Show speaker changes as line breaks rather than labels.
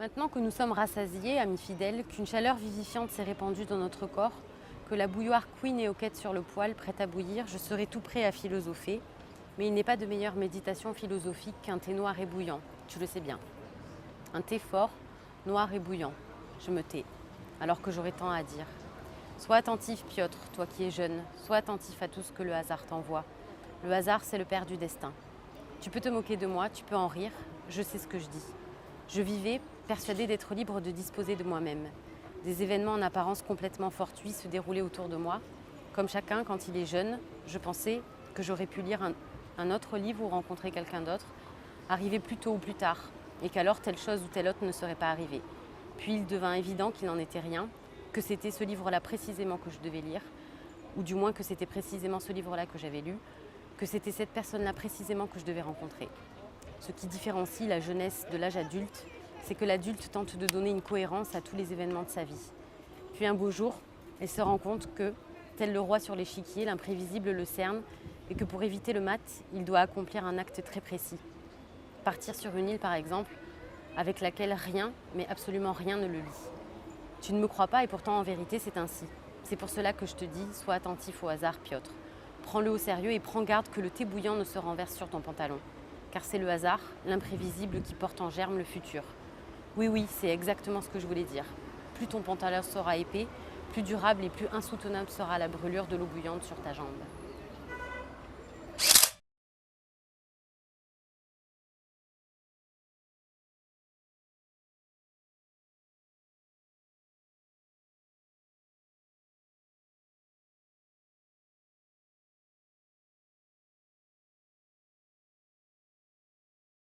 Maintenant que nous sommes rassasiés, amis fidèles, qu'une chaleur vivifiante s'est répandue dans notre corps, que la bouilloire couine et hoquette sur le poêle, prête à bouillir, je serai tout prêt à philosopher. Mais il n'est pas de meilleure méditation philosophique qu'un thé noir et bouillant, tu le sais bien. Un thé fort, noir et bouillant. Je me tais, alors que j'aurais tant à dire. Sois attentif, Piotr, toi qui es jeune, sois attentif à tout ce que le hasard t'envoie. Le hasard, c'est le père du destin. Tu peux te moquer de moi, tu peux en rire, je sais ce que je dis. Je vivais, persuadée d'être libre de disposer de moi-même. Des événements en apparence complètement fortuits se déroulaient autour de moi. Comme chacun, quand il est jeune, je pensais que j'aurais pu lire un autre livre ou rencontrer quelqu'un d'autre, arriver plus tôt ou plus tard, et qu'alors telle chose ou telle autre ne serait pas arrivée. Puis il devint évident qu'il n'en était rien, que c'était ce livre-là précisément que je devais lire, ou du moins que c'était précisément ce livre-là que j'avais lu, que c'était cette personne-là précisément que je devais rencontrer. Ce qui différencie la jeunesse de l'âge adulte, c'est que l'adulte tente de donner une cohérence à tous les événements de sa vie. Puis un beau jour, elle se rend compte que, tel le roi sur l'échiquier, l'imprévisible le cerne, et que pour éviter le mat, il doit accomplir un acte très précis. Partir sur une île, par exemple, avec laquelle rien, mais absolument rien ne le lie. Tu ne me crois pas et pourtant en vérité c'est ainsi. C'est pour cela que je te dis, sois attentif au hasard, Piotr. Prends-le au sérieux et prends garde que le thé bouillant ne se renverse sur ton pantalon. Car c'est le hasard, l'imprévisible qui porte en germe le futur. Oui, c'est exactement ce que je voulais dire. Plus ton pantalon sera épais, plus durable et plus insoutenable sera la brûlure de l'eau bouillante sur ta jambe.